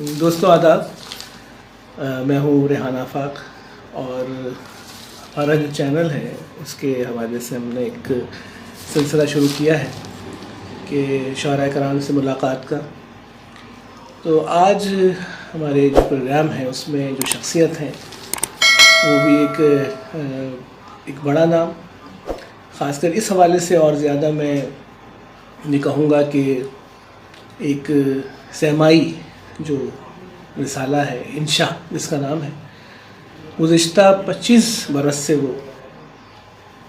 دوستو آداب، میں ہوں ریحان آفاق، اور ہمارا جو چینل ہے اس کے حوالے سے ہم نے ایک سلسلہ شروع کیا ہے کہ شعراء کرام سے ملاقات کا۔ تو آج ہمارے جو پروگرام ہے اس میں جو شخصیت ہیں وہ بھی ایک بڑا نام، خاص کر اس حوالے سے اور زیادہ میں یہ کہوں گا کہ ایک سیمائی جو رسالہ ہے انشا جس کا نام ہے، گزشتہ 25 برس سے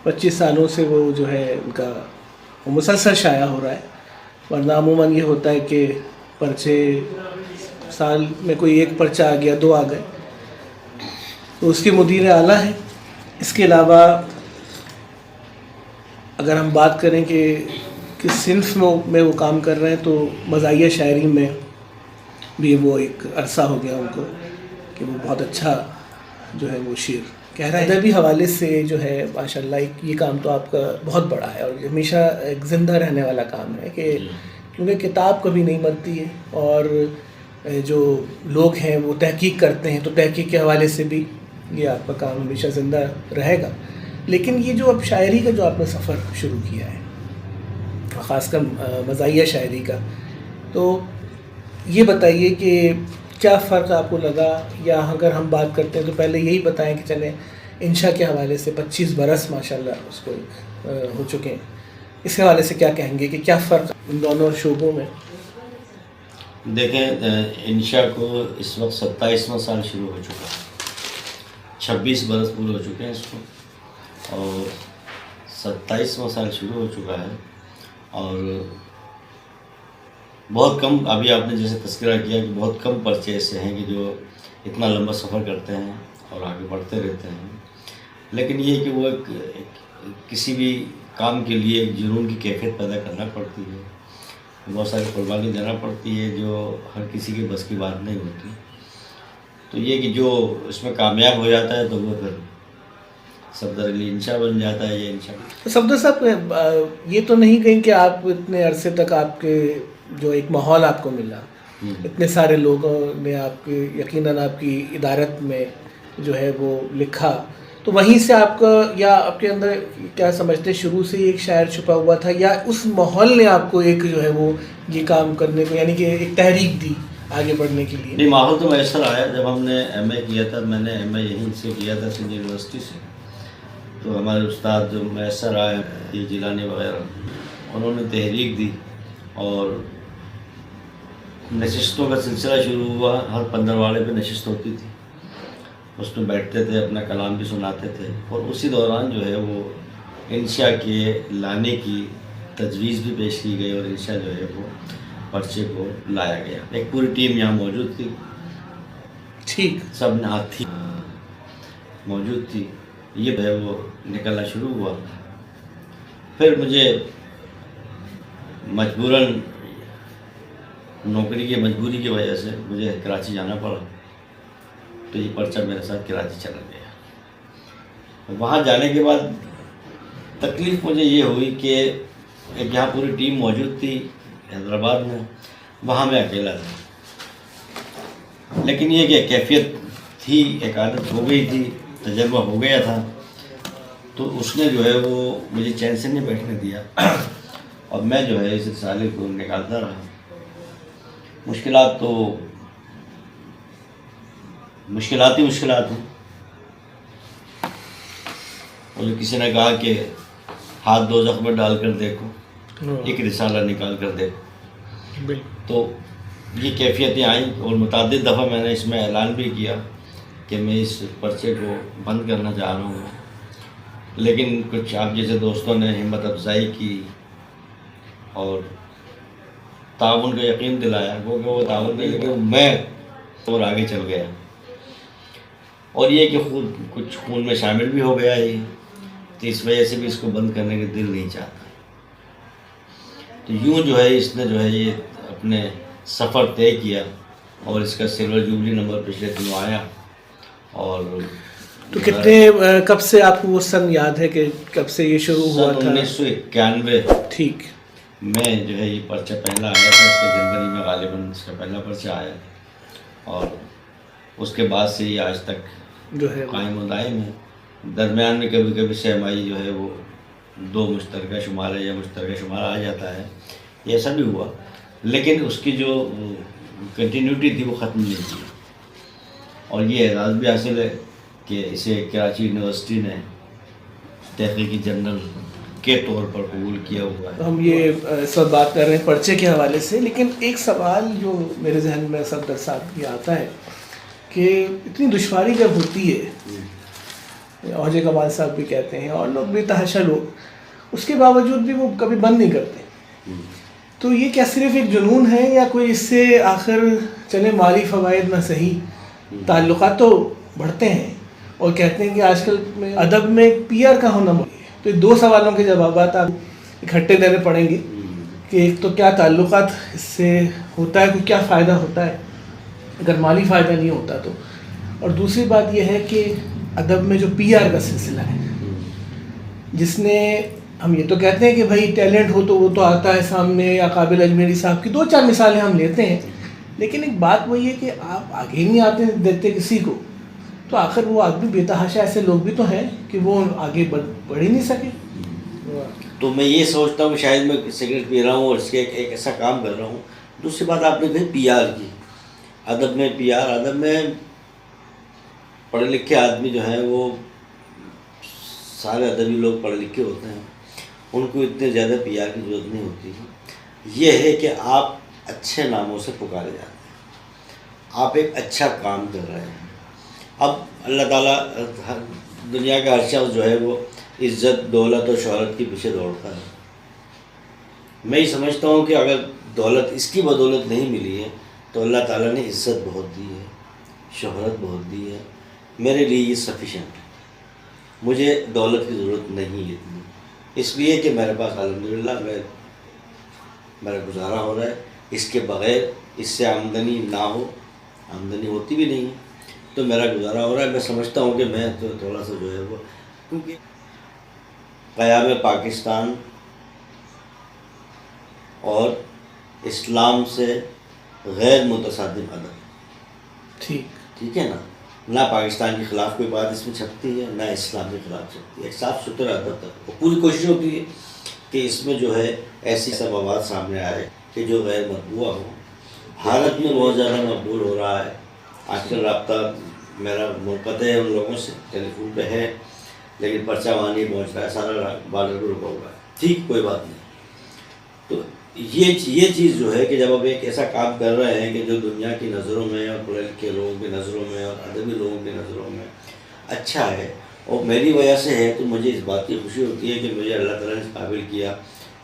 25 سالوں سے وہ جو ہے ان کا مسلسل شائع ہو رہا ہے، ورنہ عموماً یہ ہوتا ہے کہ پرچے سال میں کوئی ایک پرچہ آ گیا، 2 آ گئے، تو اس کے مدیر اعلیٰ ہیں۔ اس کے علاوہ اگر ہم بات کریں کہ کس صنف میں وہ کام کر رہے ہیں تو مزاحیہ شاعری میں بھی وہ ایک عرصہ ہو گیا ان کو کہ وہ بہت اچھا جو ہے وہ شعر کہہ رہے ہیں۔ ادبی حوالے سے جو ہے ماشاءاللہ یہ کام تو آپ کا بہت بڑا ہے اور ہمیشہ ایک زندہ رہنے والا کام ہے، کہ کیونکہ کتاب کبھی نہیں مرتی ہے، اور جو لوگ ہیں وہ تحقیق کرتے ہیں تو تحقیق کے حوالے سے بھی یہ آپ کا کام ہمیشہ زندہ رہے گا۔ لیکن یہ جو اب شاعری کا جو آپ نے سفر شروع کیا ہے، خاص کر مزاحیہ شاعری کا، تو یہ بتائیے کہ کیا فرق آپ کو لگا، یا اگر ہم بات کرتے ہیں تو پہلے یہی بتائیں کہ چلیں انشا کے حوالے سے 25 برس ماشاءاللہ اس کو ہو چکے ہیں، اس کے حوالے سے کیا کہیں گے کہ کیا فرق ان دونوں شعبوں میں؟ دیکھیں، انشا کو اس وقت 27واں سال شروع ہو چکا ہے، 26 برس پورے ہو چکے ہیں اس کو، اور 27واں سال شروع ہو چکا ہے، اور بہت کم، ابھی آپ نے جیسے تذکرہ کیا کہ بہت کم پرچے ایسے ہیں کہ جو اتنا لمبا سفر کرتے ہیں اور آگے بڑھتے رہتے ہیں، لیکن یہ کہ وہ کسی بھی کام کے لیے ایک جنون کی کیفیت پیدا کرنا پڑتی ہے، بہت ساری قربانی دینا پڑتی ہے جو ہر کسی کے بس کی بات نہیں ہوتی، تو یہ کہ جو اس میں کامیاب ہو جاتا ہے تو وہ پھر صفدر علی انشا بن جاتا ہے۔ یہ انشا صفدر صاحب، یہ تو نہیں کہیں کہ آپ اتنے عرصے تک آپ کے جو ایک ماحول آپ کو ملا، اتنے سارے لوگوں نے آپ کے یقیناً آپ کی ادارت میں جو ہے وہ لکھا، تو وہیں سے آپ کا، یا آپ کے اندر کیا سمجھتے شروع سے ایک شاعر چھپا ہوا تھا، یا اس ماحول نے آپ کو ایک جو ہے وہ یہ کام کرنے کو، یعنی کہ ایک تحریک دی آگے بڑھنے کے لیے؟ نہیں، ماحول تو میسر آیا جب ہم نے ایم اے کیا تھا، میں نے ایم اے یہیں سے کیا تھا سندھ یونیورسٹی سے، تو ہمارے استاد جو میسر آئے یہ جیلانی وغیرہ، انہوں نے تحریک دی اور نشستوں کا سلسلہ شروع ہوا۔ ہر 15 پہ نشست ہوتی تھی، اس میں بیٹھتے تھے، اپنا کلام بھی سناتے تھے، اور اسی دوران جو ہے وہ انشا کے لانے کی تجویز بھی پیش کی گئی، اور انشا جو ہے وہ پرچے کو لایا گیا۔ ایک پوری ٹیم یہاں موجود تھی، ٹھیک، سب نے ہاتھی موجود تھی، یہ جو ہے وہ نکلنا شروع ہوا۔ پھر مجھے مجبوراً نوکری کی مجبوری کی وجہ سے مجھے کراچی جانا پڑا، تو یہ پرچہ میرے ساتھ کراچی چلا گیا۔ وہاں جانے کے بعد تکلیف مجھے یہ ہوئی کہ ایک یہاں پوری ٹیم موجود تھی حیدرآباد میں، وہاں میں اکیلا تھا، لیکن یہ کہ کیفیت تھی، ایک عادت ہو گئی تھی، تجربہ ہو گیا تھا، تو اس نے جو ہے وہ مجھے چین سے نہیں بیٹھنے دیا، اور میں جو ہے اس رسالے کو نکالتا رہا۔ مشکلات تو مشکلات ہیں، اور کسی نے کہا کہ ہاتھ دوزخ میں ڈال کر دیکھو، ایک رسالہ نکال کر دیکھو، تو یہ کیفیتیں آئیں، اور متعدد دفعہ میں نے اس میں اعلان بھی کیا کہ میں اس پرچے کو بند کرنا چاہ رہا ہوں، لیکن کچھ آپ جیسے دوستوں نے ہمت افزائی کی اور تعاون کا یقین دلایا، کیونکہ وہ تعاون نہیں لیکن میں اور آگے چل گیا، اور یہ کہ کچھ خون میں شامل بھی ہو گیا ہے، تو اس وجہ سے بھی اس کو بند کرنے کا دل نہیں چاہتا، تو یوں جو ہے اس نے جو ہے یہ اپنے سفر طے کیا، اور اس کا سلور جوبلی نمبر پچھلے دنوں آیا۔ اور تو کتنے کب سے آپ کو وہ سن یاد ہے کہ کب سے یہ شروع ہوا تھا؟ 1991 ٹھیک میں جو ہے یہ پرچہ پہلا آیا تھا، اس کے جنوری میں غالباً اس کا پہلا پرچہ آیا، اور اس کے بعد سے یہ آج تک جو ہے قائم و دائم ہے. درمیان میں کبھی کبھی سہمائی جو ہے وہ 2 مشترکہ شمار ہے یا مشترکہ شمار آ جاتا ہے، یہ ایسا بھی ہوا، لیکن اس کی جو کنٹینیوٹی تھی وہ ختم نہیں تھی. اور یہ اعزاز بھی حاصل ہے کہ اسے کراچی یونیورسٹی نے تحقیقی جرنل کے طور پر قبول کیا ہوا ہے. ہم یہ اس وقت بات کر رہے ہیں پرچے کے حوالے سے، لیکن ایک سوال جو میرے ذہن میں صفدر صاحب یہ آتا ہے کہ اتنی دشواری جب ہوتی ہے، اوجے کمال صاحب بھی کہتے ہیں اور لوگ بھی تحاشا لوگ، اس کے باوجود بھی وہ کبھی بند نہیں کرتے. تو یہ کیا صرف ایک جنون ہے یا کوئی اس سے آخر چلے مالی فوائد نہ صحیح، تعلقات تو بڑھتے ہیں؟ اور کہتے ہیں کہ آج کل میں ادب میں پی آر کا ہونا ہے. تو 2 سوالوں کے جوابات آپ اکٹھے دینے پڑیں گے کہ ایک تو کیا تعلقات اس سے ہوتا ہے، کوئی کیا فائدہ ہوتا ہے اگر مالی فائدہ نہیں ہوتا تو، اور دوسری بات یہ ہے کہ ادب میں جو پی آر کا سلسلہ ہے، جس نے ہم یہ تو کہتے ہیں کہ بھائی ٹیلنٹ ہو تو وہ تو آتا ہے سامنے، یا قابل اجمیری صاحب کی 2-4 مثالیں ہم لیتے ہیں، لیکن ایک بات وہی ہے کہ آپ آگے نہیں آتے دیتے کسی کو، تو آخر وہ آدمی بے تحاشا ایسے لوگ بھی تو ہیں کہ وہ آگے بڑھ ہی نہیں سکے. تو میں یہ سوچتا ہوں کہ شاید میں سگریٹ پی رہا ہوں اور اس کے ایک ایسا کام کر رہا ہوں. دوسری بات آپ نے کہی پی آر کی، ادب میں پی آر، ادب میں پڑھے لکھے آدمی جو ہیں وہ سارے ادبی لوگ پڑھے لکھے ہوتے ہیں، ان کو اتنے زیادہ پی آر کی ضرورت نہیں ہوتی ہے. یہ ہے کہ آپ اچھے ناموں سے پکارے جاتے ہیں، آپ ایک اچھا کام کر رہے ہیں. اب اللہ تعالیٰ دنیا کا ہر شخص جو ہے وہ عزت، دولت اور شہرت کے پیچھے دوڑتا ہے. میں یہ سمجھتا ہوں کہ اگر دولت اس کی بدولت نہیں ملی ہے تو اللہ تعالیٰ نے عزت بہت دی ہے، شہرت بہت دی ہے. میرے لیے یہ سفیشینٹ ہے، مجھے دولت کی ضرورت نہیں ہے اتنی، اس لیے کہ میرے پاس الحمدللہ میرا گزارا ہو رہا ہے. اس کے بغیر، اس سے آمدنی نہ ہو، آمدنی ہوتی بھی نہیں ہے تو میرا گزارا ہو رہا ہے. میں سمجھتا ہوں کہ میں تو تھوڑا سا جو ہے وہ، کیونکہ قیام پاکستان اور اسلام سے غیر متصادم ادب، ٹھیک ہے نا، نہ پاکستان کے خلاف کوئی بات اس میں چھپتی ہے، نہ اسلام کے خلاف چھپتی ہے. ایک صاف ستھرا ادب تک پوری کوشش ہوتی ہے کہ اس میں جو ہے ایسی سبابات سامنے آئے کہ جو غیر مطبوع ہو. حالت میں بہت زیادہ مقبول ہو رہا ہے. آج کل رابطہ میرا منقطع ہے ان لوگوں سے، ٹیلی فون پہ ہے لیکن پرچہ وہاں نہیں پہنچ رہا ہے، سارا بارڈر پہ رکا ہوا ہے. ٹھیک، کوئی بات نہیں. تو یہ چیز جو ہے کہ جب آپ ایک ایسا کام کر رہے ہیں کہ جو دنیا کی نظروں میں اور پڑھے لکھے لوگوں کی نظروں میں اور ادبی لوگوں کی نظروں میں اچھا ہے اور میری وجہ سے ہے، تو مجھے اس بات کی خوشی ہوتی ہے کہ مجھے اللہ تعالیٰ نے قابل کیا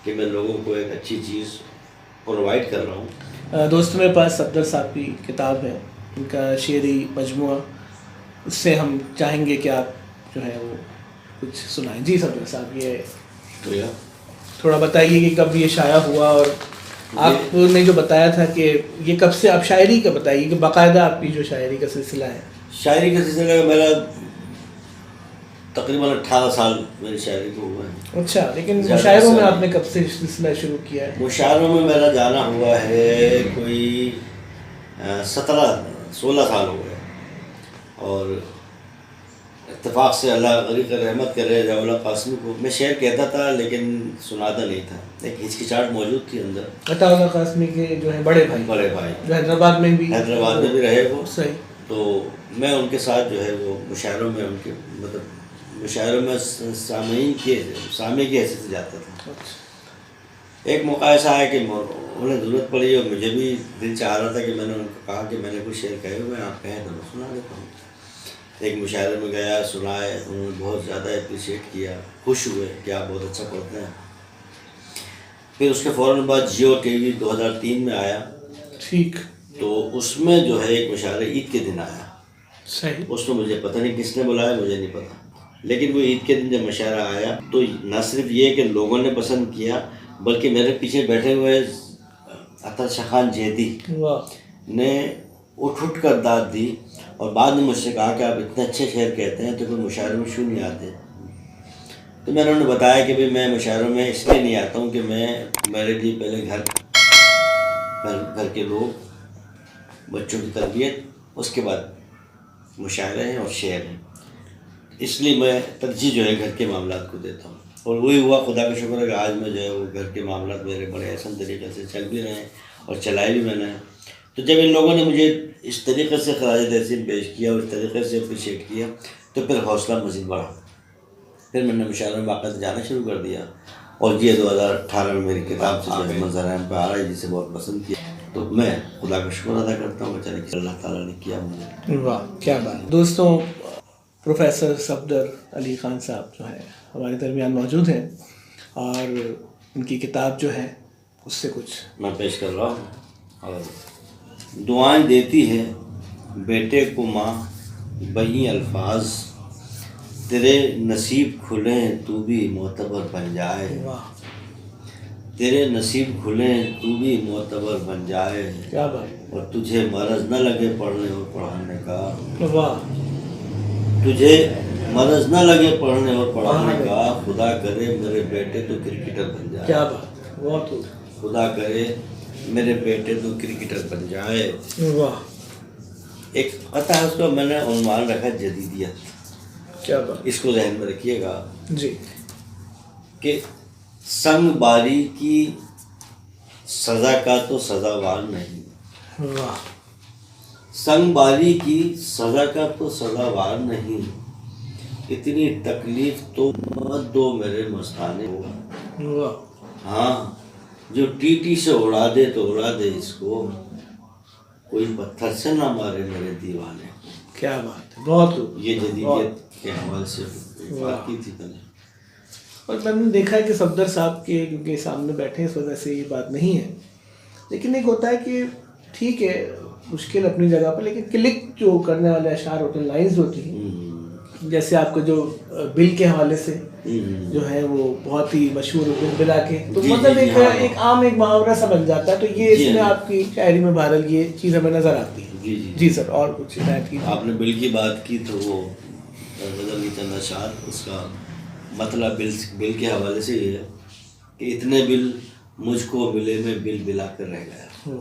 کہ میں لوگوں کو ایک اچھی چیز پرووائڈ کر رہا ہوں. دوستوں میرے پاس صفدر صاحب کی کتاب ہے، ان کا شعری مجموعہ، اس سے ہم چاہیں گے کہ آپ جو ہے وہ کچھ سنائیں. جی صفدر صاحب، یہ تھوڑا بتائیے کہ کب یہ شائع ہوا، اور آپ نے جو بتایا تھا کہ یہ کب سے آپ شاعری کا بتائیے کہ باقاعدہ آپ کی جو شاعری کا سلسلہ ہے. شاعری کا سلسلہ میرا تقریباً 18 سال میری شاعری کو ہوا ہے. اچھا، لیکن مشاعروں میں آپ نے کب سے سلسلہ شروع کیا ہے؟ مشاعروں میں میرا جانا ہوا ہے کوئی 16 سال ہو گئے، اور اتفاق سے اللہ غریق رحمت کرے جاولا قاسمی کو میں شعر کہتا تھا لیکن سناتا نہیں تھا. ایک ہچکچاہٹ موجود تھی اندر. عطاءاللہ قاسمی کے جو ہیں بڑے بھائی جو حیدرآباد میں بھی رہے وہ، صحیح. تو میں ان کے ساتھ جو ہے وہ مشاعروں میں، ان کے مطلب مشاعروں میں سامع کی حیثیت سے جاتا تھا. ایک موقع ایسا ہے کہ انہیں ضرورت پڑی اور مجھے بھی دل چاہ رہا تھا کہ میں نے ان کو کہا کہ میں نے کچھ شعر کہے ہوئے ہیں، آپ کہیں تو میں سنا دیتا ہوں. ایک مشاعرے میں گیا، سنائے، انہوں نے بہت زیادہ اپریشیٹ کیا، خوش ہوئے کہ آپ بہت اچھا پڑھتے ہیں. پھر اس کے فوراً بعد جیو ٹی وی 2003 میں آیا. ٹھیک. تو اس میں جو ہے ایک مشاعرہ عید کے دن آیا. صحیح. اس میں مجھے پتہ نہیں کس نے بلایا، مجھے نہیں پتہ، لیکن وہ عید کے دن جب مشاعرہ آیا تو نہ صرف یہ کہ لوگوں نے پسند کیا بلکہ میرے پیچھے بیٹھے ہوئے عطا خان جیدی نے اٹھ کر داد دی، اور بعد میں مجھ سے کہا کہ آپ اتنے اچھے شعر کہتے ہیں تو کوئی مشاعروں میں کیوں نہیں آتے. تو میں نے انہیں بتایا کہ میں مشاعروں میں اس لیے نہیں آتا ہوں کہ میرے لیے پہلے گھر کے لوگ، بچوں کی تربیت اس کے بعد مشاعرے ہیں اور شعر ہیں. اس لیے میں ترجیح جو ہے گھر کے معاملات کو دیتا ہوں. اور وہی ہوا, خدا کا شکر ہے کہ آج میں جو ہے وہ گھر کے معاملات میرے بڑے احسن طریقے سے چل بھی رہے ہیں اور چلائے بھی میں نے. تو جب ان لوگوں نے مجھے اس طریقے سے خراج تحسین پیش کیا اور اس طریقے سے اپریشیٹ کیا تو پھر حوصلہ مزید بڑھا. پھر میں نے مشاعرے میں باقاعدہ جانا شروع کر دیا. اور یہ 2018 میں میری کتاب سے جو ہے منظر عام پہ آ رہا ہے, جسے بہت پسند کیا. تو میں خدا کا شکر ادا کرتا ہوں بیچارے کہ اللہ تعالیٰ نے کیا مجھے. واہ کیا بات. دوستوں, پروفیسر صفدر علی خان صاحب جو ہے ہمارے درمیان موجود ہیں اور ان کی کتاب جو ہے اس سے کچھ میں پیش کر رہا ہوں. اور دعائیں دیتی ہے بیٹے کو ماں بہی الفاظ, تیرے نصیب کھلیں تو بھی معتبر بن جائے. واہ تیرے نصیب کھلیں تو بھی معتبر بن جائے. کیا بات. اور تجھے مرض نہ لگے پڑھنے اور پڑھانے کا. واہ. تجھے مرض نہ لگے پڑھنے اور پڑھانے کا. خدا کرے میرے بیٹے تو کرکٹر بن جائے. کیا بات. بہت خدا کرے میرے بیٹے تو کرکٹر بن جائے. واہ. ایک قطعہ ہے, اس کو میں نے عنوان رکھا جدیدیت. کیا بات. اس کو ذہن میں رکھیے گا جی. کہ سنگ باری کی سزا کا تو سزاوار نہیں. واہ. سنگ باری کی سزا کا تو سزاوار نہیں. اتنی تکلیف تو مت دو میرے مستانے کو. واہ. ہاں, جو ٹیٹی سے اڑا دے تو اڑا دے اس کو, کوئی پتھر سے نہ مارے میرے دیوانے. کیا بات ہے. بہت. یہ جدیدیت کے حوالے سے بات کی تھی میں نے. اور میں نے دیکھا ہے کہ صفدر صاحب کے کیونکہ سامنے بیٹھے اس وجہ سے یہ بات نہیں ہے, لیکن ایک ہوتا ہے کہ ٹھیک ہے مشکل اپنی جگہ پر, لیکن کلک جو کرنے والے اشعار ہوتے ہیں, لائنز ہوتی ہیں, جیسے آپ کو جو بل کے حوالے سے جو ہے وہ بہت ہی مشہور بل بلا کے, تو مطلب ایک عام ایک محاورہ سا بن جاتا ہے. تو یہ اس میں آپ کی شاعری میں بہرحال یہ چیز ہمیں نظر آتی ہے. جی سر, اور کچھ ہدایت کی. آپ نے بل کی بات کی تو وہ غزل کی چند اشعار, اس کا مطلب بل کے حوالے سے یہ ہے کہ اتنے بل مجھ کو ملے میں بل بلا کر رہ گیا.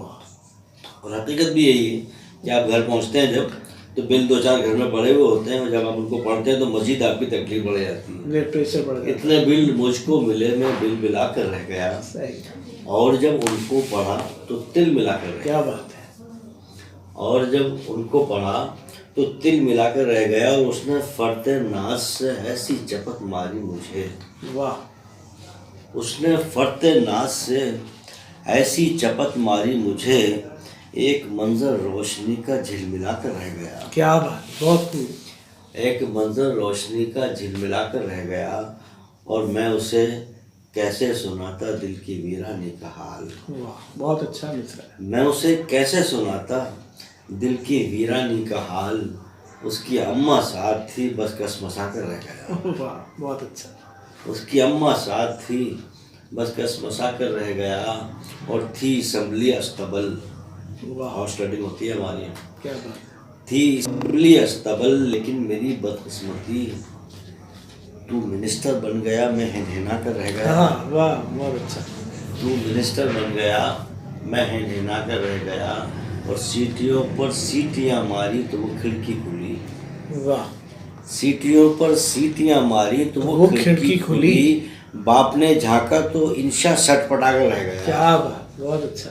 اور حقیقت بھی یہی ہے کہ آپ گھر پہنچتے ہیں جب تو بل 2-4 گھر میں پڑے ہوئے ہوتے ہیں, اور جب آپ ان کو پڑھتے ہیں تو مزید آپ کی تکلیف بڑھ جاتی ہے. پریشر بڑھ گیا. اتنے بل مجھ کو ملے میں بل بلا کر رہ گیا. اور جب ان کو پڑھا تو تل ملا کر رہ گیا. کیا بات ہے. اور جب ان کو پڑھا تو تل ملا کر رہ گیا. اور اس نے فرط ناز سے ایسی چپت ماری مجھے. واہ. اس نے فرط ناز سے ایسی چپت ماری مجھے, ایک منظر روشنی کا جھلملا کر رہ گیا. کیا بات. بہت خوب. ایک منظر روشنی کا جھلملا کر رہ گیا. اور میں اسے کیسے سناتا دل کی ویرانی کا حال. واہ, بہت اچھا مصرع ہے. میں اسے کیسے سناتا دل کی ویرانی کا حال. اس کی اماں ساتھ تھی بس کسمسا کر رہ گیا. واہ, بہت اچھا. اس کی اماں ساتھ تھی بس کسمسا کر رہ گیا. اور تھی اسمبلی استبل. ہاؤس ریڈنگ ہوتی ہے ہماری یہاں. کیا بات. تھی اسمبلی استبل لیکن میری بدقسمتی, تو منسٹر بن گیا میں ہنہنا کر رہ گیا. ہاں, واہ, بہت اچھا. تو منسٹر بن گیا میں ہنہنا کر رہ گیا. اور سیٹیوں پر سیٹیاں ماری تو وہ کھڑکی کھلی. واہ. سیٹیوں پر سیٹیاں ماری تو وہ کھڑکی کھلی. باپ نے جھانکا تو انشا سٹ پٹا کر رہ گیا. کیا بات. بہت اچھا.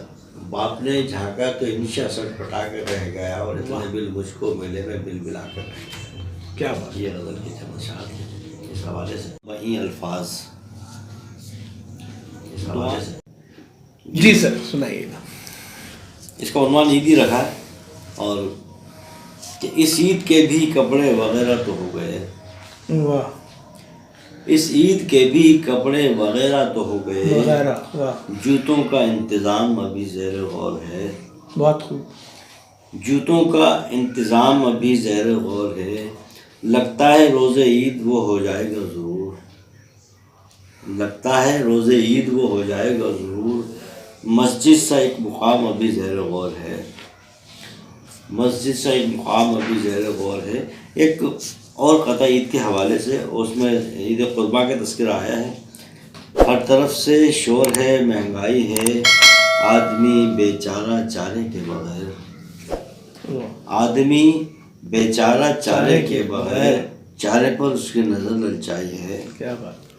باپ نے جھانکا تو انشا سٹ پٹا کر رہ گیا. اور اتنے بل مجھ کو ملے میں بل بلا کر رہ گیا. کیا بات. یہ غزل کی چند اشعار اس حوالے سے. وہی الفاظ اس حوالے سے. جی سر, سنائیے گا. اس کا عنوان عید ہی رکھا ہے. اور کہ اس عید کے بھی کپڑے وغیرہ تو ہو گئے. واہ. اس عید کے بھی کپڑے وغیرہ تو ہو گئے. جوتوں کا انتظام ابھی زیر غور ہے. بہت خوب. جوتوں کا انتظام ابھی زیر غور ہے. لگتا ہے روز عید وہ ہو جائے گا ضرور. لگتا ہے روز عید وہ ہو جائے گا ضرور. مسجد سا ایک مقام ابھی زیر غور ہے. مسجد سا ایک مقام ابھی زیر غور ہے. ایک اور قطع عید کے حوالے سے, اس میں عید قربہ کا تذکرہ آیا ہے. ہر طرف سے شور ہے, مہنگائی ہے, آدمی بیچارہ چارے کے بغیر. آدمی بیچارہ چارے کے بغیر چارے پر اس کی نظر للچائی ہے. کیا بات.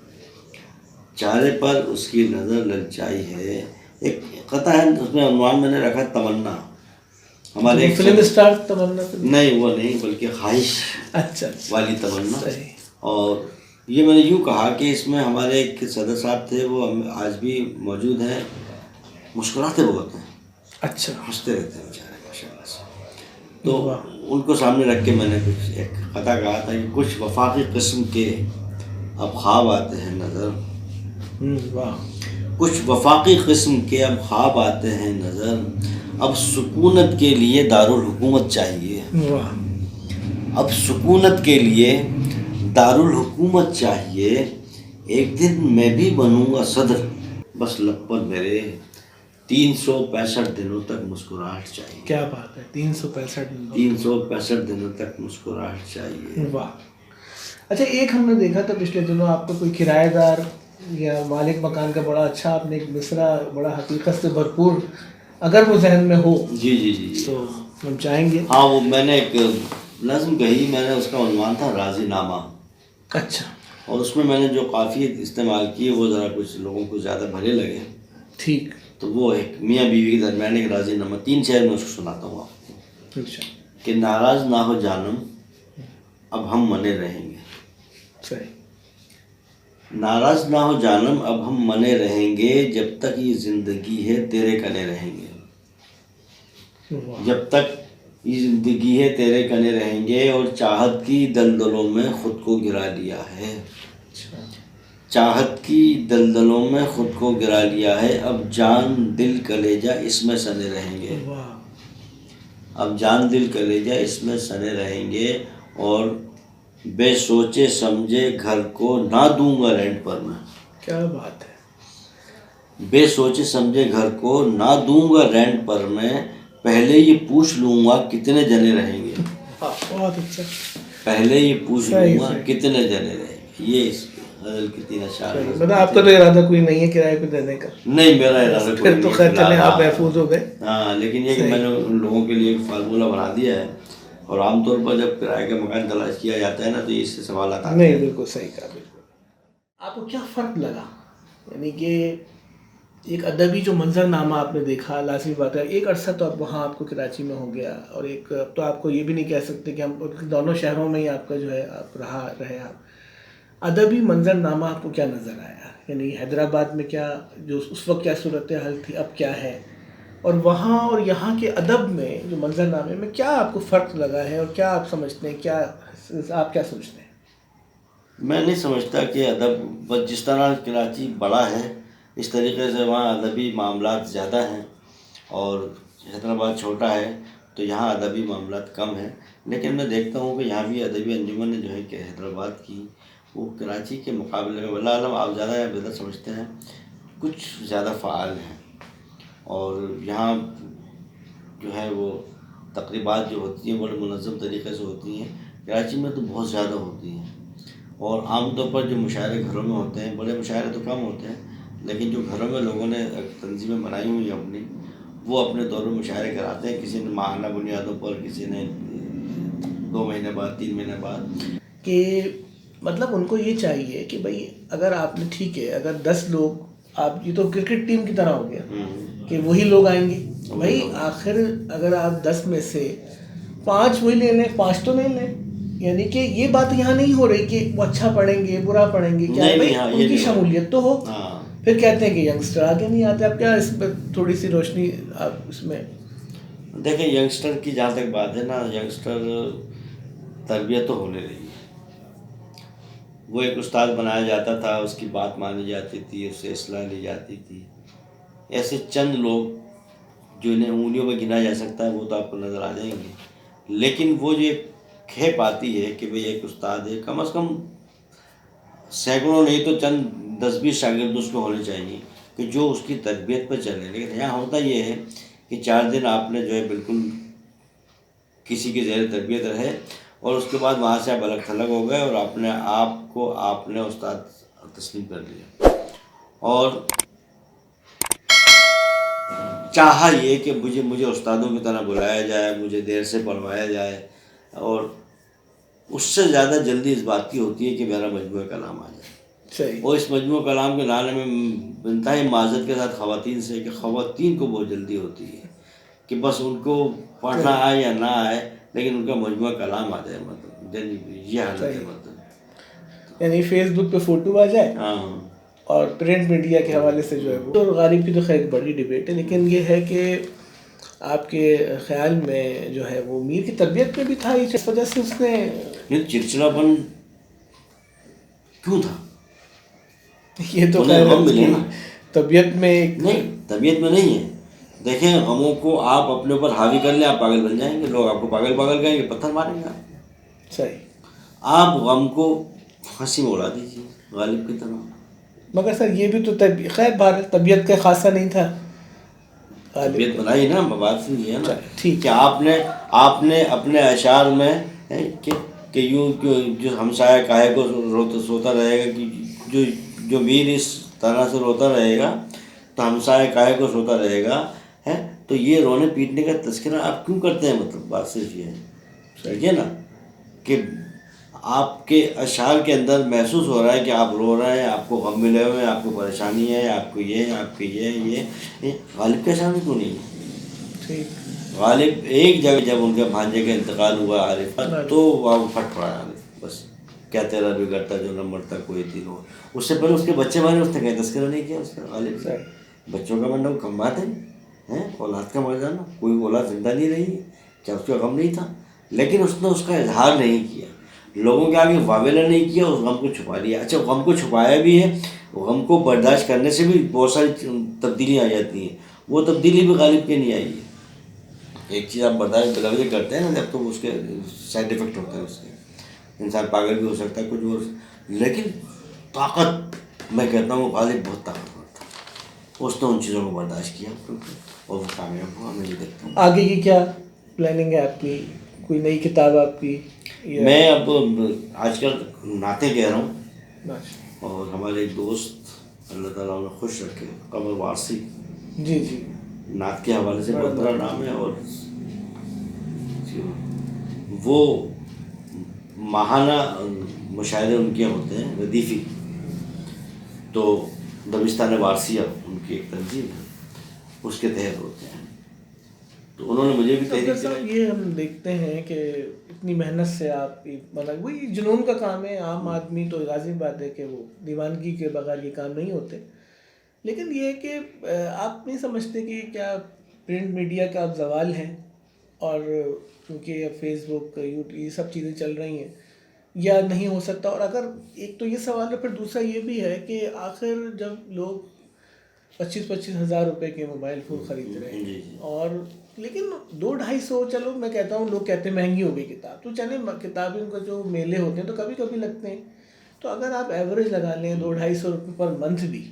چارے پر اس کی نظر للچائی ہے. ایک قطعہ ہے، اس میں عنوان میں نے رکھا تمنا. ہمارے فلم اسٹار تمنا نہیں، وہ نہیں، بلکہ خواہش اچھا والی تمنا. اور یہ میں نے یوں کہا کہ اس میں ہمارے ایک صدر صاحب تھے، وہ آج بھی موجود ہیں. مسکراتے بہت ہیں، اچھا، ہنستے رہتے ہیں بیچارے ماشاء اللہ سے. تو ان کو سامنے رکھ کے میں نے کچھ ایک قطعہ کہا تھا کہ کچھ وفاقی قسم کے اب خواب آتے ہیں نظر. کچھ وفاقی قسم کے اب خواب آتے ہیں نظر. اب سکونت کے لیے دارالحکومت چاہیے. اب سکونت کے لیے دارالحکومت چاہیے. ایک دن میں بھی بنوں گا صدر، بس لب پر میرے 365 دنوں تک مسکراہٹ چاہیے. کیا بات ہے، 365 دنوں تک مسکراہٹ چاہیے. واہ. اچھا، ایک ہم نے دیکھا تھا پچھلے دنوں آپ کو کوئی کرایہ دار یا مالک مکان کا بڑا اچھا آپ نے ایک مصرع بڑا حقیقت سے بھرپور، اگر وہ ذہن میں ہو جی تو ہم چاہیں گے. ہاں، وہ میں نے ایک نظم کہی، میں نے اس کا عنوان تھا راضی نامہ. اچھا. اور اس میں نے جو قافیے استعمال کیے وہ ذرا کچھ لوگوں کو زیادہ بھلے لگے. ٹھیک. تو وہ ایک میاں بیوی کے درمیان ایک راضی نامہ، 3 شعر میں اس کو سناتا ہوں آپ کو. کہ ناراض نہ ہو جانم اب ہم منے رہیں گے. صحیح. ناراض نہ ہو جانم اب ہم منے رہیں گے، جب تک یہ زندگی ہے تیرے کنے رہیں گے. جب تک یہ زندگی ہے تیرے کنے رہیں گے. اور چاہت کی دلدلوں میں خود کو گرا لیا ہے. چاہت کی دلدلوں میں خود کو گرا لیا ہے. اب جان دل کلیجہ اس میں سنے رہیں گے. اب جان دل کلیجہ اس میں سنے رہیں گے. اور بے سوچے سمجھے گھر کو نہ دوں گا رینٹ پر میں. کیا بات ہے. بے سوچے سمجھے گھر کو نہ دوں گا رینٹ پر میں. پہلے یہ پوچھ لوں گا کتنے جنے رہیں گے. بہت اچھا. پہلے یہ پوچھ لوں گا کتنے جنے رہیں گے. یہ اس غزل کی 3 اشعار. مطلب آپ کا تو ارادہ کوئی نہیں ہے کرائے پہ دینے کا؟ نہیں، میرا ارادہ کوئی پھر تو خیر چلیں، آپ محفوظ ہو گئے. ہاں، لیکن یہ کہ میں نے ان لوگوں کے لیے ایک فارمولہ بنا دیا ہے. اور عام طور پر جب کرائے کا مکان تلاش کیا جاتا ہے نا، تو اس سے سوالات آتے ہیں. نہیں، بالکل صحیح کہا. بالکل. آپ کو کیا فرق لگا، یعنی کہ ایک ادبی جو منظر نامہ آپ نے دیکھا، لازمی بات ہے ایک عرصہ تو اب وہاں آپ کو کراچی میں ہو گیا، اور ایک اب تو آپ کو یہ بھی نہیں کہہ سکتے کہ ہم دونوں شہروں میں ہی آپ کا جو ہے آپ رہے آپ. ادبی منظر نامہ آپ کو کیا نظر آیا؟ یعنی حیدرآباد میں کیا جو اس وقت کیا صورتحال تھی، اب کیا ہے، اور وہاں اور یہاں کے ادب میں جو منظر نامے میں کیا آپ کو فرق لگا ہے، اور کیا آپ سمجھتے ہیں، کیا آپ کیا سوچتے ہیں؟ میں نہیں سمجھتا کہ ادب، بس جس طرح کراچی بڑا ہے اس طریقے سے وہاں ادبی معاملات زیادہ ہیں، اور حیدرآباد چھوٹا ہے تو یہاں ادبی معاملات کم ہیں. لیکن میں دیکھتا ہوں کہ یہاں بھی ادبی انجمن جو ہے کہ حیدرآباد کی، وہ کراچی کے مقابلے میں واللہ عالم آپ زیادہ یا بہتر سمجھتے ہیں، کچھ زیادہ فعال ہیں. اور یہاں جو ہے وہ تقریبات جو ہوتی ہیں بڑے منظم طریقے سے ہوتی ہیں. کراچی میں تو بہت زیادہ ہوتی ہیں. اور عام طور پر جو مشاعرے گھروں میں ہوتے ہیں، بڑے مشاعرے تو کم ہوتے ہیں، لیکن جو گھروں میں لوگوں نے تنظیمیں بنائی ہوئی ہیں اپنی، وہ اپنے دور میں مشاعرے کراتے ہیں. کسی نے ماہانہ بنیادوں پر، کسی نے 2 مہینے بعد، 3 مہینے بعد. کہ مطلب ان کو یہ چاہیے کہ بھائی اگر آپ نے ٹھیک ہے، اگر 10 لوگ آپ، یہ تو کرکٹ ٹیم کی طرح ہو گیا کہ وہی لوگ آئیں گے بھائی. آخر اگر آپ 10 میں سے 5 وہی لے لیں، 5 تو نہیں لیں. یعنی کہ یہ بات یہاں نہیں ہو رہی کہ وہ اچھا پڑھیں گے برا پڑھیں گے، کیا بھائی ان کی شمولیت تو ہو. پھر کہتے ہیں کہ ینگسٹر آگے نہیں آتے. اب کیا اس پہ تھوڑی سی روشنی آپ اس میں دیکھیں. ینگسٹر کی جہاں تک بات ہے نا، ینگسٹر تربیت تو ہونے رہی ہے. وہ ایک استاد بنایا جاتا تھا، اس کی بات مانی جاتی تھی، اس سے اصلاح لی جاتی تھی. ایسے چند لوگ جو انہیں انگلیوں میں گنا جا سکتا ہے وہ تو آپ کو نظر آ جائیں گے. لیکن وہ جو ایک کھیپ آتی ہے کہ بھئی ایک استاد ہے، کم از کم سینکڑوں نہیں تو چند 10-20 شاگرد اس کو ہونے چاہیے کہ جو اس کی تربیت پر چلے. لیکن یہاں ہوتا یہ ہے کہ 4 دن آپ نے جو ہے بالکل کسی کے زیر تربیت رہے، اور اس کے بعد وہاں سے آپ الگ تھلگ ہو گئے، اور اپنے آپ کو آپ نے استاد تسلیم کر لیا. اور چاہا یہ کہ مجھے استادوں کی طرح بلایا جائے، مجھے دیر سے پڑھوایا جائے، اور اس سے زیادہ جلدی اس بات کی ہوتی ہے کہ میرا مجموعہ کلام آ جائے. صحیح. اور اس مجموعہ کلام کے لانے میں انتہائی معذرت کے ساتھ خواتین سے کہ خواتین کو بہت جلدی ہوتی ہے کہ بس ان کو پڑھنا آئے یا نہ آئے لیکن ان کا مجموعہ کلام آ جائے، مطلب یہ حالت ہے. مطلب یعنی فیس بک پہ فوٹو آ جائے ہاں، اور پرنٹ میڈیا کے حوالے سے جو ہے وہ. اور غالب کی تو خیر ایک بڑی ڈبیٹ ہے، لیکن یہ ہے کہ آپ کے خیال میں جو ہے وہ میر کی طبیعت میں بھی تھا اس وجہ سے اس نے یہ چڑچڑاپن کیوں تھا؟ یہ تو انہیں غم ملے نا. طبیعت میں نہیں، طبیعت میں نہیں ہے. دیکھیں غموں کو آپ اپنے اوپر حاوی کر لیں، آپ پاگل بن جائیں گے، لوگ آپ کو پاگل کہیں گے، پتھر ماریں گے. صحیح. آپ غم کو ہنسی میں اڑا دیجیے غالب کی طرح. مگر سر یہ بھی تو خیر بہر طبیعت کا خاصا نہیں تھا. طبیعت بنائی نا، بات سنیے نا ٹھیک کہ آپ نے اپنے اشعار میں کہ یوں جو ہمسایہ کاہے کو سوتا رہے گا، کہ جو میر اس طرح سے روتا رہے گا تو ہمسایہ کاہے کو سوتا رہے گا. تو یہ رونے پیٹنے کا تذکرہ آپ کیوں کرتے ہیں؟ مطلب بات صرف یہ ہے، ٹھیک ہے نا، کہ آپ کے اشعار کے اندر محسوس ہو رہا ہے کہ آپ رو رہے ہیں، آپ کو غم ملے ہوئے ہیں، آپ کو پریشانی ہے، آپ کو یہ غالب کے اشعار میں کیوں نہیں ہے؟ غالب ایک جگہ جب ان کے بھانجے کا انتقال ہوا عارف کا تو وہ پھٹ پڑا غالب، بس کیا تیرا بگڑتا جو نہ مرتا کوئی دن ہو. اس سے پہلے اس کے بچے بارے اس نے کہیں تذکرہ نہیں کیا اس کا. غالب بچوں کا مرنا کم بات ہے، اولاد کا مر جانا، کوئی اولاد زندہ نہیں رہی، کیا اس کا غم نہیں تھا؟ لیکن اس نے اس کا اظہار نہیں کیا، لوگوں کے آگے واویلا نہیں کیا، اس غم کو چھپا لیا. اچھا غم کو چھپایا بھی ہے، غم کو برداشت کرنے سے بھی بہت ساری تبدیلیاں آ جاتی ہیں. وہ تبدیلی بھی غالب کے نہیں آئی ہے. ایک چیز آپ برداشت بلا وجہ کرتے ہیں نا، جب تو اس کے سائڈ افیکٹ ہوتے ہیں، اس کے انسان پاگل بھی ہو سکتا ہے کچھ اور. لیکن طاقت، میں کہتا ہوں غالب بہت طاقتور تھا، اس نے ان چیزوں کو برداشت کیا اور وہ کامیاب ہوا. میں یہ دیکھتا ہوں. آگے کی کیا پلاننگ ہے آپ کی؟ کوئی نئی کتاب آپ کی؟ میں اب آج کل نعتیں کہہ رہا ہوں، اور ہمارے ایک دوست اللہ تعالیٰ انہیں خوش رکھے، قمر وارثی، جی جی، نعت کے حوالے سے بہت بڑا نام ہے، اور وہ ماہانہ مشاعرے ان کے ہوتے ہیں ردیفی، تو دبستان وارثیہ ان کی ایک تنظیم ہے، اس کے تحت ہوتے ہیں. تو انہوں نے مجھے بھی تحریک دلائی. یہ ہم دیکھتے ہیں کہ اتنی محنت سے آپ مطلب وہی جنون کا کام ہے. عام آدمی تو لازم بات ہے کہ وہ دیوانگی کے بغیر یہ کام نہیں ہوتے، لیکن یہ ہے کہ آپ نہیں سمجھتے کہ کیا پرنٹ میڈیا کا اب زوال ہے، اور کیونکہ اب فیس بک یوٹیوب یہ سب چیزیں چل رہی ہیں، یا نہیں ہو سکتا؟ اور اگر ایک تو یہ سوال ہے، پھر دوسرا یہ بھی ہے کہ آخر جب لوگ 25-25 ہزار روپے کے موبائل فون خرید رہے ہیں، اور لیکن 200-250، چلو میں کہتا ہوں، لوگ کہتے ہیں مہنگی ہو گئی کتاب، تو چلیں کتابیں کا جو میلے ہوتے ہیں تو کبھی کبھی لگتے ہیں، تو اگر آپ ایوریج لگا لیں 200-250 روپے پر منتھ بھی،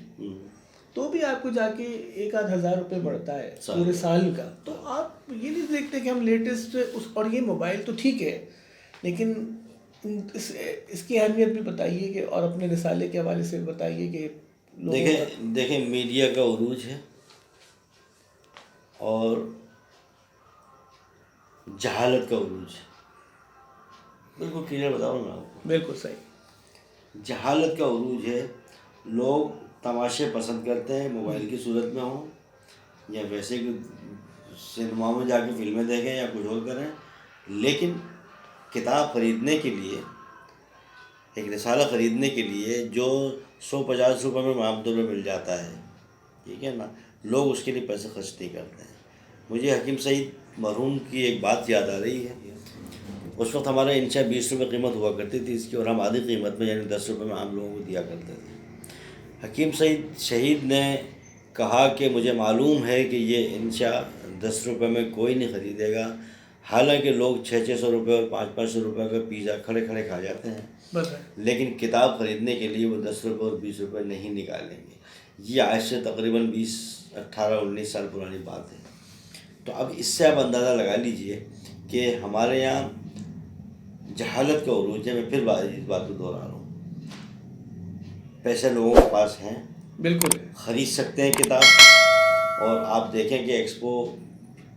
تو بھی آپ کو جا کے 1,000 روپے پڑتا ہے پورے سال کا. تو آپ یہ نہیں دیکھتے کہ ہم لیٹسٹ اور یہ موبائل تو ٹھیک ہے، لیکن اس کی اہمیت بھی بتائیے کہ، اور اپنے رسالے کے حوالے سے بتائیے کہ دیکھیں میڈیا کا عروج ہے اور جہالت کا عروج ہے. بالکل کلیئر بتاؤں گا آپ کو. بالکل صحیح. جہالت کا عروج ہے. لوگ تماشے پسند کرتے ہیں، موبائل کی صورت میں ہوں یا ویسے کہ سنیما میں جا کے فلمیں دیکھیں یا کچھ اور کریں، لیکن کتاب خریدنے کے لیے، ایک رسالہ خریدنے کے لیے جو 150 روپے میں عام طور پہ مل جاتا ہے، ٹھیک ہے نا، لوگ اس کے لیے پیسے خرچ نہیں کرتے ہیں. مجھے حکیم سعید مرحوم کی ایک بات یاد آ رہی ہے. اس وقت ہمارا انشاء 20 روپے قیمت ہوا کرتی تھی اس کی، اور ہم آدھی قیمت میں یعنی 10 روپے میں عام لوگوں کو دیا کرتے تھے. حکیم سعید شہید نے کہا کہ مجھے معلوم ہے کہ یہ انشاء 10 روپے میں کوئی نہیں خریدے گا، حالانکہ لوگ 600 روپے اور 500 روپے کا پیزا کھڑے کھڑے کھا جاتے ہیں، لیکن کتاب خریدنے کے لیے وہ 10 روپے اور 20 روپے نہیں نکالیں گے. یہ آج سے تقریباً 18-19 سال پرانی بات ہے. تو اب اس سے آپ اندازہ لگا لیجئے کہ ہمارے یہاں جہالت کا عروج ہے. میں پھر اس بات کو دہرا رہا ہوں، پیسے لوگوں کے پاس ہیں، بالکل خرید سکتے ہیں کتاب، اور آپ دیکھیں کہ ایکسپو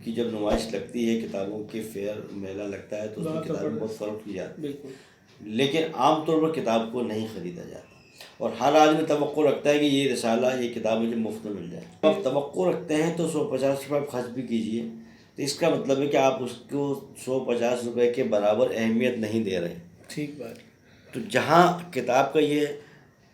کی جب نمائش لگتی ہے، کتابوں کے فیئر میلہ لگتا ہے، تو اس میں کتابیں بہت فروخت کی جاتی ہیں، لیکن عام طور پر کتاب کو نہیں خریدا جاتا، اور ہر آدمی توقع رکھتا ہے کہ یہ رسالہ، یہ کتاب مجھے مفت میں مل جائے. آپ توقع رکھتے ہیں تو 150 روپے خرچ بھی کیجیے، تو اس کا مطلب ہے کہ آپ اس کو 150 روپے کے برابر اہمیت نہیں دے رہے. ٹھیک بات. تو جہاں کتاب کا یہ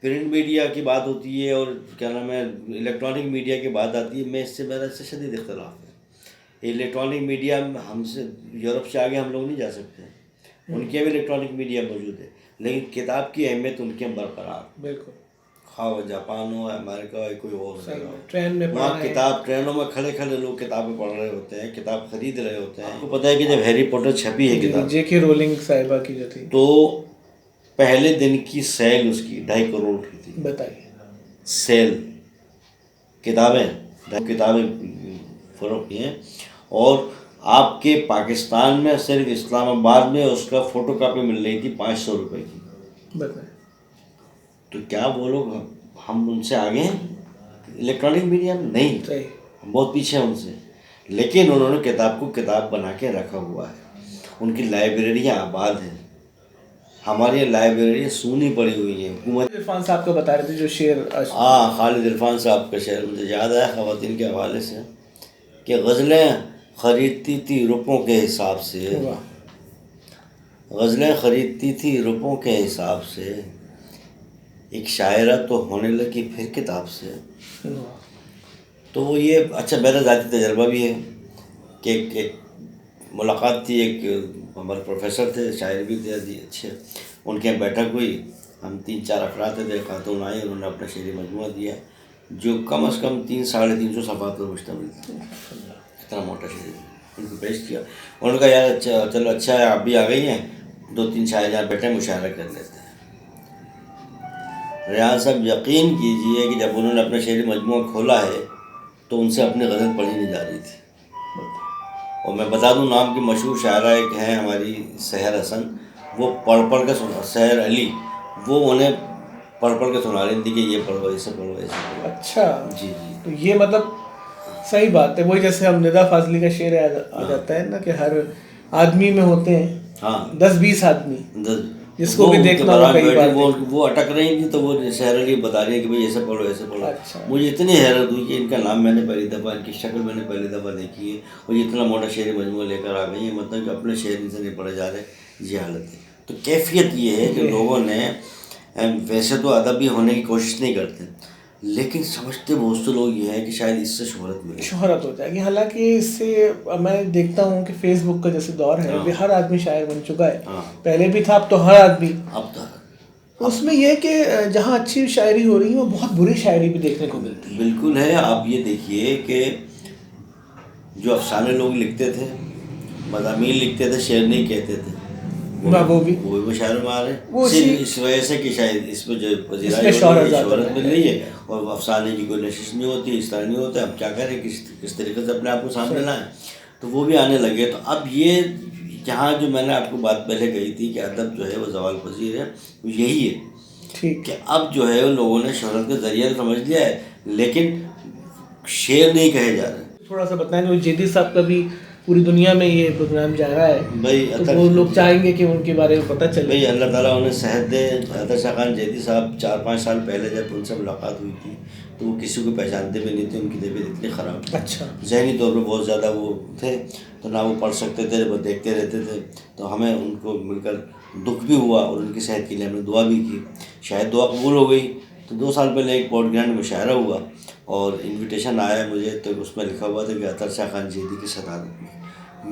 پرنٹ میڈیا کی بات ہوتی ہے اور کیا نام ہے الیکٹرانک میڈیا کی بات آتی ہے، میں اس سے میرا اس سے شدید اختلاف ہے. الیکٹرانک میڈیا ہم سے یورپ سے آگے ہم لوگ نہیں جا سکتے، ان کے بھی الیکٹرانک میڈیا موجود ہے، لیکن کتاب کی اہمیت ان کے برقرار. بالکل. خواہ وہ جاپان ہو، امریکہ ہو، کوئی اور جگہ ہو، ٹرین میں وہاں کتاب، ٹرینوں میں کھڑے کھڑے لوگ کتابیں پڑھ رہے ہوتے ہیں، کتاب خرید رہے ہوتے ہیں. آپ کو پتہ ہے کہ جب ہیری پوٹر چھپی ہے کتاب، جے کے رولنگ صاحبہ کی جو تھی، تو پہلے دن کی سیل اس کی 2.5 کروڑ کی تھی. بتائیے. سیل کتابیں فروخت کی ہیں، اور آپ کے پاکستان میں صرف اسلام آباد میں اس کا فوٹو کاپی مل رہی تھی 500 روپے کی. بتائیں. تو کیا وہ لوگ ہم ان سے آگے ہیں الیکٹرانک میڈیا میں؟ نہیں، ہم بہت پیچھے ہیں ان سے. لیکن انہوں نے کتاب کو کتاب بنا کے رکھا ہوا ہے، ان کی لائبریریاں آباد ہیں. ہماری لائبریریاں سونی پڑی ہوئی ہیں. حکومت عرفان صاحب کو بتا رہے تھے جو شعر، خالد عرفان صاحب کا شعر مجھے یاد آیا خواتین کے حوالے سے، کہ غزلیں خریدتی تھی روپوں کے حساب سے، غزلیں خریدتی تھی روپوں کے حساب سے، ایک شاعرہ تو ہونے لگی پھر کتاب سے. تو وہ یہ اچھا میرا ذاتی تجربہ بھی ہے کہ ایک ملاقات تھی، ایک ہمارے پروفیسر تھے، شاعر بھی تھے اچھے، ان کے یہاں بیٹھک ہوئی، ہم 3-4 افراد تھے، خاتون آئی، انہوں نے اپنا شعری مجموعہ دیا جو کم از کم 300-350 صفحات پر مشتمل تھا. اتنا موٹا شعر ان کو پیش کیا. انہوں نے کہا یار اچھا چلو اچھا ہے، آپ بھی آ گئی ہیں، 2-3 شاعر یہاں بیٹھے مشاعرہ کر لیتے ہیں. ریاض صاحب یقین کیجئے کہ جب انہوں نے اپنا شعری مجموعہ کھولا ہے تو ان سے اپنی غزل پڑھی نہیں جا رہی تھی. اور میں بتا دوں نام کی مشہور شاعرہ ایک ہیں ہماری سحر حسن، وہ پڑھ کے سنا، سحر علی، وہ انہیں پڑھ کے سنا رہی تھی کہ یہ پڑھو، ایسے پڑھو، ایسے پڑھو. اچھا. جی جی. تو یہ مطلب صحیح بات ہے. وہی جیسے ہم ندا فاضلی کا شعر آ جاتا ہے نا کہ ہر آدمی میں ہوتے ہیں 10-20 آدمی جس کو بھی دیکھنا ہو کئی بار. وہ اٹک رہی تھی تو وہ سحر علی بتا رہی ہے کہ بھائی ایسے پڑھو، ایسے پڑھو. مجھے اتنی حیرت ہوئی کہ ان کا نام میں نے پہلی دفعہ، ان کی شکل میں نے پہلی دفعہ دیکھی ہے، اور یہ اتنا موٹا شعری مجموعہ لے کر آ گئی ہے، مطلب کہ اپنے شعر ان سے نہیں پڑھے جا رہے. یہ حالت ہے. تو کیفیت یہ ہے کہ لوگوں نے ویسے تو ادبی ہونے کی کوشش نہیں کرتے، لیکن سمجھتے بہت سے لوگ یہ ہے کہ شاید اس سے شہرت ملے، شہرت ہو جائے گی. حالانکہ اس سے میں دیکھتا ہوں کہ فیس بک کا جیسے دور ہے، ابھی ہر آدمی شاعر بن چکا ہے. پہلے بھی تھا، اب تو ہر آدمی. اس میں یہ کہ جہاں اچھی شاعری ہو رہی ہے وہ بہت بری شاعری بھی دیکھنے کو ملتی ہے. بالکل ہے. آپ یہ دیکھیے کہ جو افسانے لوگ لکھتے تھے، مضامین لکھتے تھے، شعر نہیں کہتے تھے، وہ شاعر میں آ رہے ہیں صرف اس وجہ سے کہ شاید اس پہ جو شہرت مل رہی ہے، اور افسانے کی کوئی نشش نہیں ہوتی، اس طرح نہیں ہوتا. اب کیا کریں، کس طریقے سے اپنے آپ کو سامنے لائیں، تو وہ بھی آنے لگے. تو اب یہ جہاں جو میں نے آپ کو بات پہلے کہی تھی کہ ادب جو ہے وہ زوال پذیر ہے، یہی ہے کہ اب جو ہے لوگوں نے شہرت کے ذریعے سمجھ لیا ہے، لیکن شعر نہیں کہے جا رہے. تھوڑا سا بتائیں گے، جیدی صاحب کا بھی پوری دنیا میں یہ پروگرام جا رہا ہے بھائی، تو وہ لوگ چاہیں گے کہ ان کے بارے میں پتہ چلے. بھائی اللہ تعالیٰ انہیں صحت دے. اطہر شاہ خان جیدی صاحب 4-5 سال پہلے جب ان سے ملاقات ہوئی تھی تو وہ کسی کو پہچانتے بھی نہیں تھے، ان کی طبیعت اتنی خراب تھی. اچھا. ذہنی طور پہ بہت زیادہ وہ تھے، تو نہ وہ پڑھ سکتے تھے، وہ دیکھتے رہتے تھے. تو ہمیں ان کو مل کر دکھ بھی ہوا، اور ان کی صحت کے لیے ہم نے دعا بھی کی. شاید دعا قبول ہو گئی. تو 2 سال پہلے ایک پورٹ گرینڈ مشاعرہ ہوا اور انویٹیشن آیا مجھے، تو اس میں لکھا ہوا تھا کہ اطہر شاہ خان جیدی کی صدارت میں.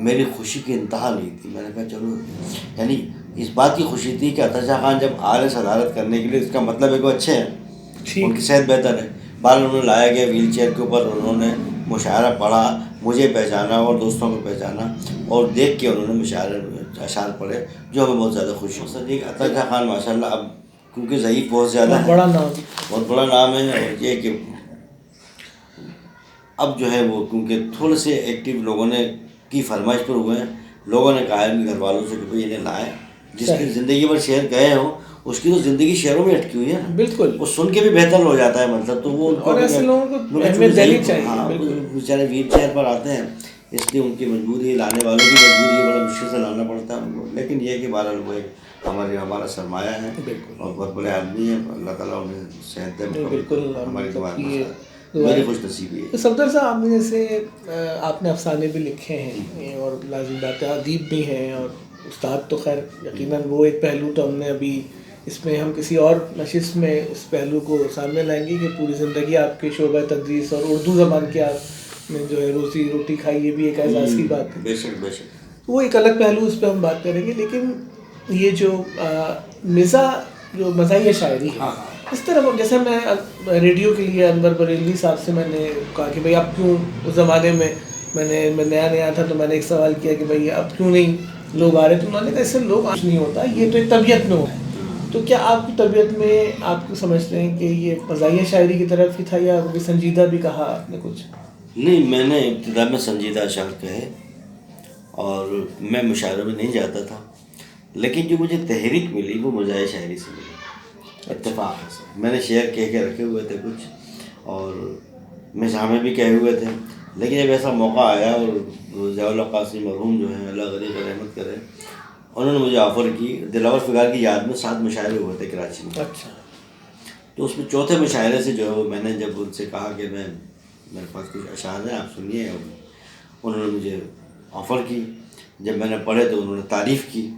میری خوشی کی انتہا نہیں تھی. میں نے کہا چلو، یعنی اس بات کی خوشی تھی کہ اطہر شاہ خان جب آ رہے صدارت کرنے کے لیے، اس کا مطلب ہے کہ وہ اچھے ہیں، ان کی صحت بہتر ہے. بعد انہوں نے لایا گیا ویل چیئر کے اوپر، انہوں نے مشاعرہ پڑھا، مجھے پہچانا اور دوستوں کو پہچانا، اور دیکھ کے انہوں نے مشاعرے اشعار پڑھے جو ہمیں بہت زیادہ خوشی ہوئی. اطہر شاہ خان ماشاء اللہ اب کیونکہ ضعیف بہت زیادہ ہے، بہت بڑا نام ہے، اور یہ کہ اب جو ہے وہ کیونکہ تھوڑے سے ایکٹیو لوگوں نے کی فرمائش پر ہوئے ہیں، لوگوں نے کہا ہے ان کے گھر والوں سے کہ بھئی انہیں لائیں جس کی زندگی بھر شہر گئے ہوں اس کی تو زندگی شہروں میں اٹکی ہوئی ہے نا. بالکل. وہ سن کے بھی بہتر ہو جاتا ہے مطلب. تو وہ اور ایسے لوگوں کو اہمیت دینی چاہیے. بیچارے ویل چیئر پر آتے ہیں, اس لیے ان کی مجبوری ہے, لانے والوں کی مجبوری ہے, بڑا مشکل سے لانا پڑتا ہے ان کو. لیکن یہ ہے کہ بہرحال وہ ہمارا سرمایہ ہے اور بہت بڑے آدمی ہیں. اللہ تعالیٰ انہیں صحت دے. بالکل ہماری میری خوش نصیبی ہے. صفدر صاحب, آپ نے جیسے آپ نے افسانے بھی لکھے ہیں اور لازم بات ہے ادیب بھی ہیں اور استاد تو خیر یقیناً وہ ایک پہلو تو ہم نے ابھی اس میں ہم کسی اور نشست میں اس پہلو کو سامنے لائیں گے کہ پوری زندگی آپ کے شعبہ تدریس اور اردو زبان کے آپ نے جو ہے روٹی کھائی, یہ بھی ایک اعزاز کی بات ہے. بے شک بے شک. وہ ایک الگ پہلو, اس پہ ہم بات کریں گے. لیکن یہ جو مزاحیہ شاعری ہے اس طرح, جیسے میں ریڈیو کے لیے انور بریلوی صاحب سے میں نے کہا کہ بھائی اب کیوں, اس زمانے میں میں نیا تھا تو میں نے ایک سوال کیا کہ بھائی اب کیوں نہیں لوگ آ رہے, تو انہوں نے کہا اس سے لوگ آج نہیں ہوتا, یہ تو ایک طبیعت میں ہوتا ہے. تو کیا آپ کی طبیعت میں آپ کو سمجھتے ہیں کہ یہ مزاحیہ شاعری کی طرف ہی تھا یا کبھی سنجیدہ بھی کہا آپ نے کچھ؟ نہیں, میں نے ابتدا میں سنجیدہ اشعار کہے اور میں مشاعروں میں نہیں جاتا تھا, لیکن جو مجھے تحریک ملی وہ مزاحیہ شاعری سے ملی. اتفاق سے میں نے شعر کہہ کے رکھے ہوئے تھے کچھ اور مزاحمے بھی کہے ہوئے تھے, لیکن جب ایسا موقع آیا اور ضیاء اللہ قاسمی مرحوم جو ہیں اللہ غریب رحمت کرے, انہوں نے مجھے آفر کی. دلاور فگار کی یاد میں 7 مشاعرے ہوئے تھے کراچی میں. اچھا. تو اس میں چوتھے مشاعرے سے جو ہے وہ میں نے جب ان سے کہا کہ میرے پاس کچھ اشعار ہیں آپ سنیے, انہوں نے مجھے آفر کی. جب میں نے پڑھے تو انہوں نے تعریف کی.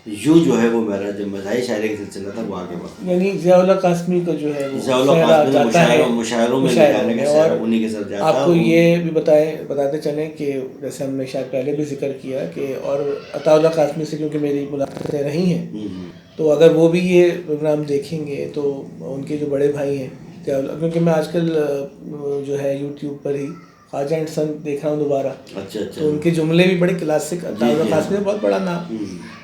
یوں جو ہے وہ میرا جو مزاحیہ شاعری کا سلسلہ تھا وہ آگے بڑھا. یعنی ضیاء اللہ قاسمی کا جو ہے ضیاء اللہ قاسمی مشاعروں میں لے جانے کا سیر انہیں کے ساتھ جاتا. آپ کو یہ بھی بتاتے چلیں کہ جیسے ہم نے شاید پہلے بھی ذکر کیا کہ اور عطا اللہ قاسمی سے کیونکہ میری ملاقاتیں رہی ہیں, تو اگر وہ بھی یہ پروگرام دیکھیں گے تو ان کے جو بڑے بھائی ہیں, کیونکہ میں آج کل جو ہے YouTube per he Khwaja and سن دیکھ رہا ہوں دوبارہ. اچھا. تو ان کے جملے بھی بڑے کلاسک, عطا اللہ قاسمی بہت بڑا نام.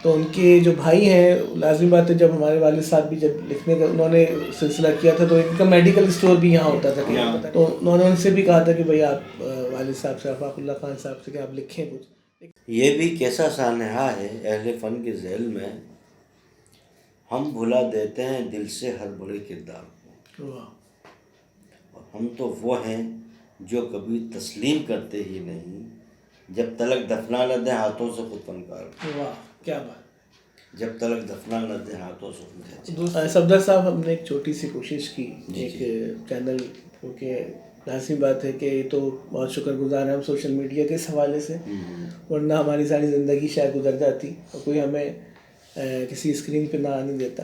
تو ان کے جو بھائی ہیں, لازمی بات ہے جب ہمارے والد صاحب بھی جب لکھنے کا انہوں نے سلسلہ کیا تھا تو ان کا میڈیکل اسٹور بھی یہاں ہوتا تھا, تو انہوں نے ان سے بھی کہا تھا کہ بھائی آپ والد صاحب سے آفاق اللہ خان صاحب سے کہ آپ لکھیں کچھ. یہ بھی کیسا سانحہ ہے اہل فن کے ذیل میں, ہم بھلا دیتے ہیں دل سے ہر برے کردار کو, اور ہم تو وہ ہیں جو کبھی تسلیم کرتے ہی نہیں, جب تلک دفنا نہ دیں ہاتھوں سے خود فنکار کو. واہ کیا بات. جب تلک دفنا نہ دیں ہاتھوں سے خود. صفدر صاحب, ہم نے ایک چھوٹی سی کوشش کی ایک چینل, کیونکہ لازمی بات ہے کہ یہ تو بہت شکر گزار ہیں ہم سوشل میڈیا کے اس حوالے سے, ورنہ ہماری ساری زندگی شاید گزر جاتی اور کوئی ہمیں کسی اسکرین پہ نہ آنے دیتا.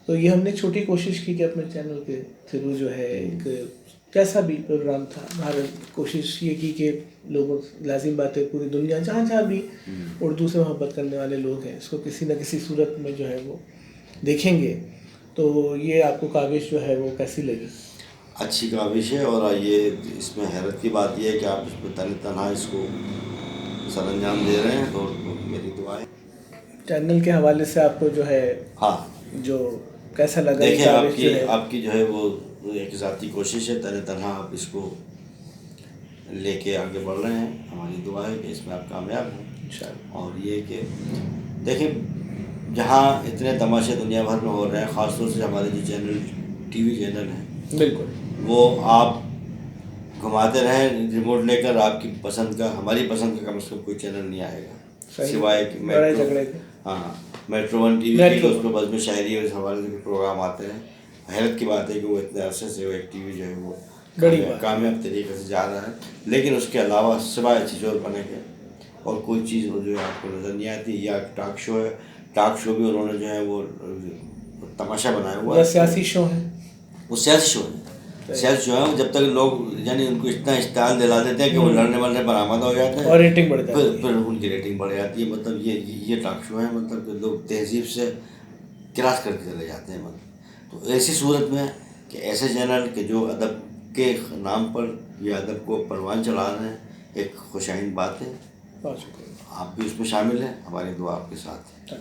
تو یہ ہم نے چھوٹی کوشش کی کہ اپنے چینل کے تھرو جو ہے ایک کیسا بھی پروگرام تھا, ہمارے کوشش یہ کی کہ لوگوں, لازم بات ہے پوری دنیا جہاں بھی اردو سے محبت کرنے والے لوگ ہیں اس کو کسی نہ کسی صورت میں جو ہے وہ دیکھیں گے. تو یہ آپ کو کاوش جو ہے وہ کیسی لگی؟ اچھی کاوش ہے, اور یہ اس میں حیرت کی بات یہ ہے کہ آپ اس پہ تنہا اس کو سر انجام دے رہے ہیں, تو میری دعا ہے. چینل کے حوالے سے آپ کو جو ہے جو کیسا لگا؟ دیکھیں آپ کی جو ہے وہ ایک ذاتی کوشش ہے, تنہا آپ اس کو لے کے آگے بڑھ رہے ہیں. ہماری دعا ہے کہ اس میں آپ کامیاب ہوں انشاءاللہ. اور یہ کہ دیکھیں جہاں اتنے تماشے دنیا بھر میں ہو رہے ہیں, خاص طور سے ہمارے جو چینل ٹی وی چینل ہیں, بالکل وہ آپ گھماتے رہیں ریموٹ لے کر, آپ کی پسند کا, ہماری پسند کا کم از کم کوئی چینل نہیں آئے گا سوائے کہ میٹرو 1 ٹی وی کی, اس پہ بزم شاعری اور اس حوالے سے پروگرام آتے ہیں. حیرت کی بات ہے کہ وہ اتنے عرصے سے وہ ایک ٹی وی جو ہے وہ کامیاب طریقے سے جا رہا ہے, لیکن اس کے علاوہ سوائے چھچور پنے کے اور کوئی چیز وہ جو ہے آپ کو نظر نہیں آتی. یا ٹاک شو ہے, ٹاک شو بھی انہوں نے جو ہے وہ تماشا بنایا ہوا ہے. سیاسی شو ہے, وہ سیاسی شو ہے. سیاسی شو ہے جب تک لوگ یعنی ان کو اتنا اشتعال دلا دیتے ہیں کہ وہ لڑنے والنے پر آمادہ ہو جاتے ہیں اور ریٹنگ بڑھ جاتی ہے, پھر ان کی ریٹنگ بڑھ جاتی ہے. مطلب یہ ٹاک شو ہے, مطلب کہ لوگ تہذیب سے کراس کر کے چلے جاتے ہیں. مطلب تو ایسی صورت میں کہ ایسے چینل کہ جو ادب کے نام پر یہ ادب کو پروان چلا رہے ہیں, ایک خوشائند بات ہے. آپ بھی اس میں شامل ہیں, ہماری دعا آپ کے ساتھ.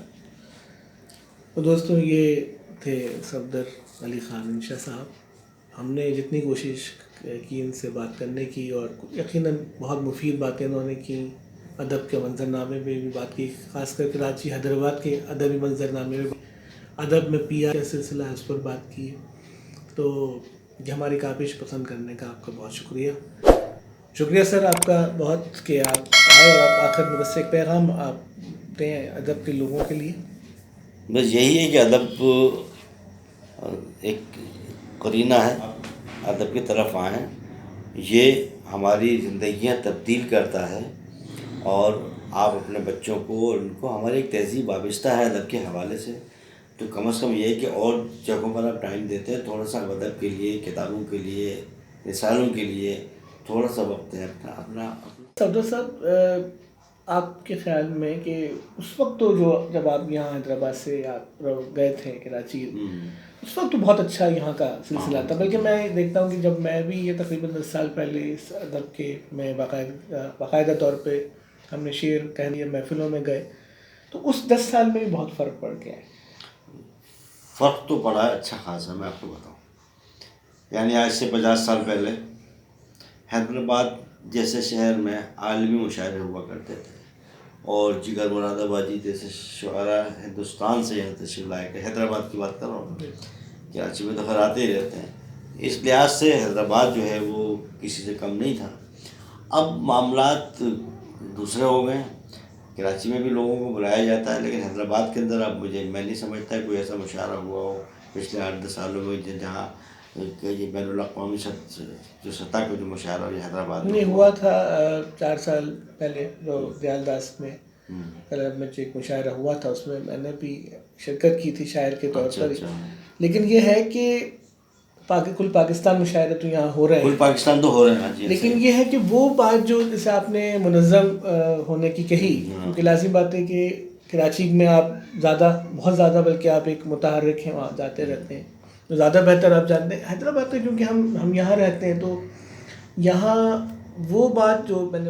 تو دوستوں یہ تھے صفدر علی خان انشا صاحب. ہم نے جتنی کوشش کی ان سے بات کرنے کی, اور یقیناً بہت مفید باتیں انہوں نے کی, ادب کے منظرنامے میں بھی بات کی، خاص کر کراچی حیدرآباد کے ادبی منظرنامے میں، ادب میں پی آر کا سلسلہ ہے، اس پر بات کی. تو یہ ہماری کاوش پسند کرنے کا آپ کا بہت شکریہ. شکریہ سر آپ کا بہت کہ آپ آئے اور آپ آخر میں بس ایک پیغام آپ دیں ادب کے لوگوں کے لیے. بس یہی ہے کہ ادب ایک قرینہ ہے، ادب کی طرف آئیں. یہ ہماری زندگیاں تبدیل کرتا ہے، اور آپ اپنے بچوں کو اور ان کو، ہماری ایک تہذیب وابستہ ہے ادب کے حوالے سے. تو کم از کم یہ ہے کہ اور جگہوں پر آپ ٹائم دیتے ہیں، تھوڑا سا ادب کے لیے، کتابوں کے لیے، رسالوں کے لیے تھوڑا سا وقت ہے اپنا. صفدر صاحب، آپ کے خیال میں کہ اس وقت تو جب آپ یہاں حیدرآباد سے آپ گئے تھے کراچی، اس وقت تو بہت اچھا یہاں کا سلسلہ تھا. بلکہ میں دیکھتا ہوں کہ جب میں بھی یہ تقریباً 10 سال پہلے اس ادب کے میں باقاعدہ طور پہ ہم نے شعر کہنے محفلوں میں گئے، تو اس 10 سال میں بھی بہت فرق پڑ گیا ہے. فرق تو پڑا ہے اچھا خاصا. میں آپ کو بتاؤں، یعنی آج سے 50 سال پہلے حیدرآباد جیسے شہر میں عالمی مشاعرے ہوا کرتے تھے، اور جگر مراد آبادی جیسے شعراء ہندوستان سے یہاں تشریف لائے کہ حیدرآباد کی بات کر رہا ہوں، کراچی میں تو خیر آتے ہی رہتے ہیں. اس لحاظ سے حیدرآباد جو ہے وہ کسی سے کم نہیں تھا. اب معاملات دوسرے ہو گئے ہیں. کراچی میں بھی لوگوں کو بلایا جاتا ہے، لیکن حیدرآباد کے اندر اب میں نہیں سمجھتا ہے کوئی ایسا مشاعرہ ہوا ہو پچھلے 8-10 سالوں میں جہاں کہ یہ بین الاقوامی جو سطح کا جو مشاعرہ یہ حیدرآباد میں ہوا تھا 4 سال پہلے جو دیال داس میں کلب میں ایک مشاعرہ ہوا تھا، اس میں میں نے بھی شرکت کی تھی شاعر کے طور پر. لیکن یہ ہے کہ کل پاکستان مشاعرے تو یہاں ہو رہے ہیں، کل پاکستان تو ہو رہے ہیں، لیکن یہ ہے کہ وہ بات جو جیسے آپ نے منظم ہونے کی کہی، کیونکہ لازم بات ہے کہ کراچی میں آپ بہت زیادہ بلکہ آپ ایک متحرک ہیں، وہاں جاتے رہتے ہیں، تو زیادہ بہتر آپ جانتے ہیں. حیدرآباد میں کیونکہ ہم یہاں رہتے ہیں، تو یہاں وہ بات جو میں نے